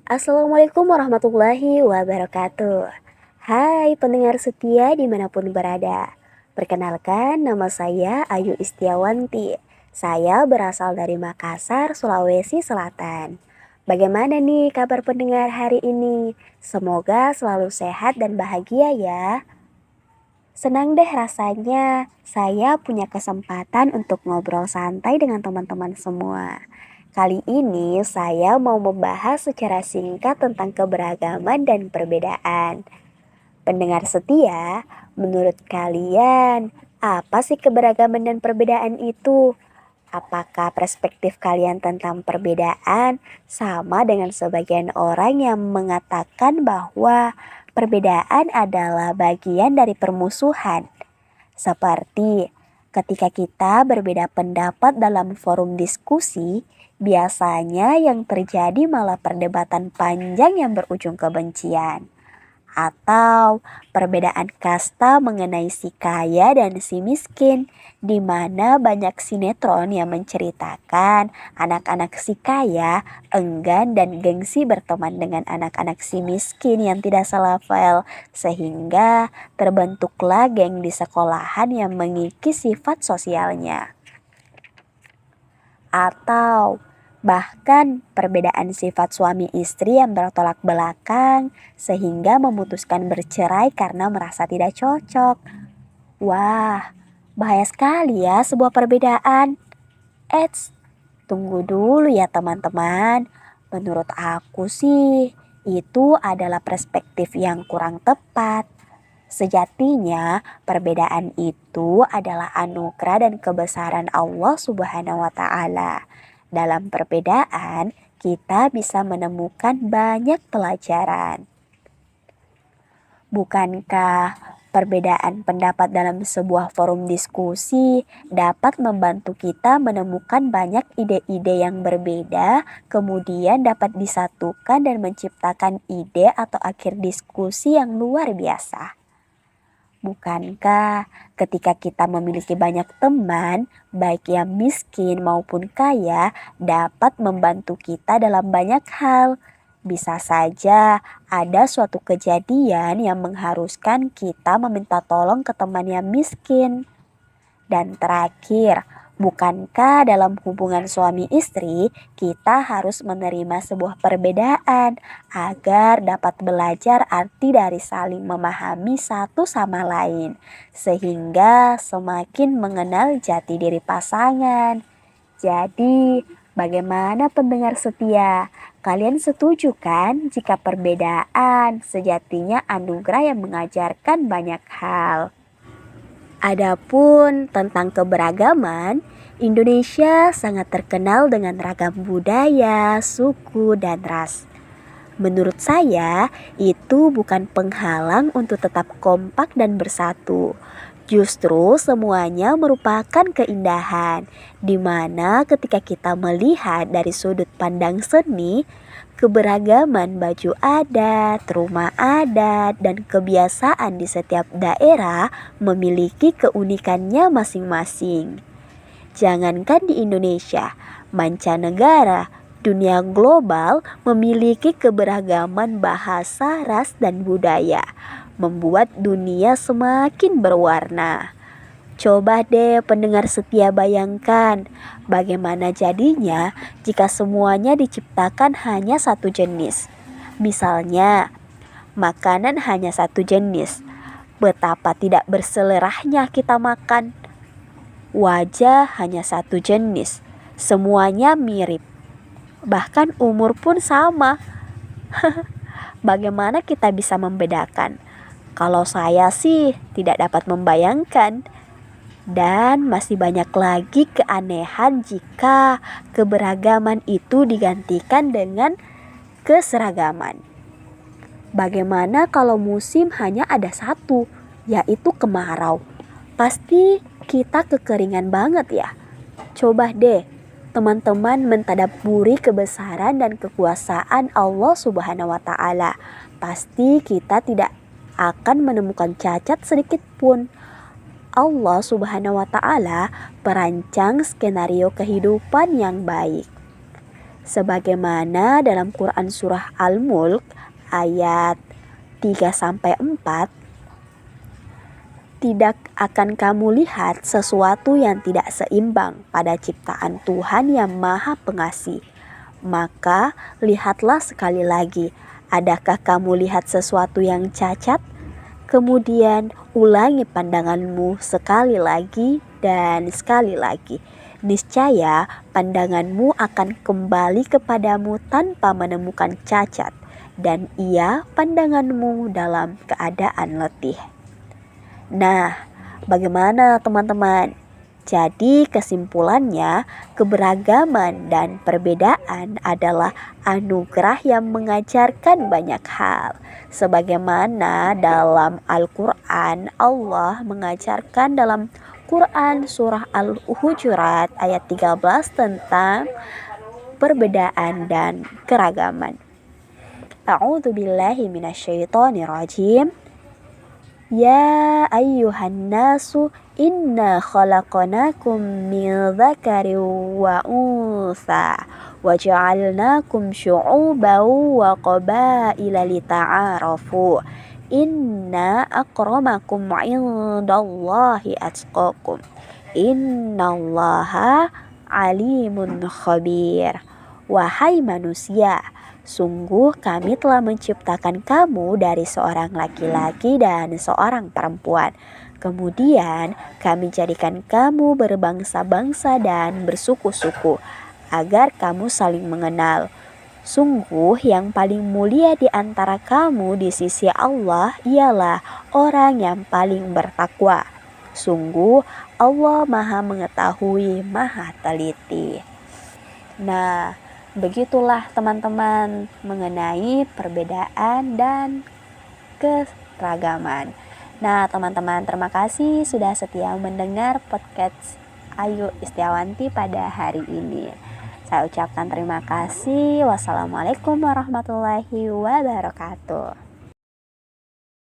Assalamualaikum warahmatullahi wabarakatuh. Hai pendengar setia dimanapun berada. Perkenalkan, nama saya Ayu Istiawanti. Saya berasal dari Makassar, Sulawesi Selatan. Bagaimana nih kabar pendengar hari ini? Semoga selalu sehat dan bahagia ya. Senang deh rasanya saya punya kesempatan untuk ngobrol santai dengan teman-teman semua. Kali ini saya mau membahas secara singkat tentang keberagaman dan perbedaan. Pendengar setia, menurut kalian, apa sih keberagaman dan perbedaan itu? Apakah perspektif kalian tentang perbedaan sama dengan sebagian orang yang mengatakan bahwa perbedaan adalah bagian dari permusuhan? Seperti ketika kita berbeda pendapat dalam forum diskusi, biasanya yang terjadi malah perdebatan panjang yang berujung kebencian. Atau perbedaan kasta mengenai si kaya dan si miskin, di mana banyak sinetron yang menceritakan anak-anak si kaya enggan dan gengsi berteman dengan anak-anak si miskin yang tidak selevel, sehingga terbentuklah geng di sekolahan yang mengikis sifat sosialnya. Atau bahkan perbedaan sifat suami istri yang bertolak belakang sehingga memutuskan bercerai karena merasa tidak cocok. Wah, bahaya sekali ya sebuah perbedaan. Eits, tunggu dulu ya teman-teman. Menurut aku sih, itu adalah perspektif yang kurang tepat. Sejatinya, perbedaan itu adalah anugerah dan kebesaran Allah Subhanahu wa Ta'ala. Dalam perbedaan, kita bisa menemukan banyak pelajaran. Bukankah perbedaan pendapat dalam sebuah forum diskusi dapat membantu kita menemukan banyak ide-ide yang berbeda, kemudian dapat disatukan dan menciptakan ide atau akhir diskusi yang luar biasa? Bukankah ketika kita memiliki banyak teman, baik yang miskin maupun kaya, dapat membantu kita dalam banyak hal? Bisa saja ada suatu kejadian yang mengharuskan kita meminta tolong ke teman yang miskin. Dan terakhir, bukankah dalam hubungan suami istri kita harus menerima sebuah perbedaan agar dapat belajar arti dari saling memahami satu sama lain, sehingga semakin mengenal jati diri pasangan. Jadi, bagaimana pendengar setia? Kalian setuju kan jika perbedaan sejatinya anugerah yang mengajarkan banyak hal? Adapun tentang keberagaman, Indonesia sangat terkenal dengan ragam budaya, suku, dan ras. Menurut saya, itu bukan penghalang untuk tetap kompak dan bersatu. Justru semuanya merupakan keindahan, di mana ketika kita melihat dari sudut pandang seni, keberagaman baju adat, rumah adat, dan kebiasaan di setiap daerah memiliki keunikannya masing-masing. Jangankan di Indonesia, mancanegara, dunia global memiliki keberagaman bahasa, ras, dan budaya, membuat dunia semakin berwarna. Coba deh pendengar setia bayangkan, bagaimana jadinya jika semuanya diciptakan hanya satu jenis. Misalnya, makanan hanya satu jenis. Betapa tidak berselerahnya kita makan. Wajah hanya satu jenis, semuanya mirip. Bahkan umur pun sama. Bagaimana kita bisa membedakan? Kalau saya sih tidak dapat membayangkan. Dan masih banyak lagi keanehan jika keberagaman itu digantikan dengan keseragaman. Bagaimana kalau musim hanya ada satu, yaitu kemarau? Pasti kita kekeringan banget ya. Coba deh teman-teman mentadaburi kebesaran dan kekuasaan Allah Subhanahu wa Ta'ala. Pasti kita tidak akan menemukan cacat sedikit pun. Allah Subhanahu wa Ta'ala perancang skenario kehidupan yang baik. Sebagaimana dalam Quran surah Al-Mulk ayat 3-4, tidak akan kamu lihat sesuatu yang tidak seimbang pada ciptaan Tuhan yang Maha Pengasih. Maka lihatlah sekali lagi, adakah kamu lihat sesuatu yang cacat? Kemudian ulangi pandanganmu sekali lagi dan sekali lagi. Niscaya pandanganmu akan kembali kepadamu tanpa menemukan cacat, dan ia pandanganmu dalam keadaan letih. Nah, bagaimana teman-teman? Jadi kesimpulannya, keberagaman dan perbedaan adalah anugerah yang mengajarkan banyak hal. Sebagaimana dalam Al-Quran, Allah mengajarkan dalam Quran surah Al-Hujurat ayat 13 tentang perbedaan dan keragaman. A'udzubillahi minasyaitonirrajim. Ya ayyuhan nasu inna khalaqnakum min dzakarin wa untha wa ja'alnakum syu'uban wa qabaila lita'arafu inna akramakum indallahi atqakum innallaha alimun khabir. Wahai manusia, sungguh kami telah menciptakan kamu dari seorang laki-laki dan seorang perempuan. Kemudian kami jadikan kamu berbangsa-bangsa dan bersuku-suku, agar kamu saling mengenal. Sungguh yang paling mulia di antara kamu di sisi Allah ialah orang yang paling bertakwa. Sungguh Allah Maha Mengetahui, Maha Teliti. Nah, begitulah teman-teman mengenai perbedaan dan keragaman. Nah teman-teman, terima kasih sudah setia mendengar podcast Ayu Istiawanti pada hari ini. Saya ucapkan terima kasih. Wassalamualaikum warahmatullahi wabarakatuh.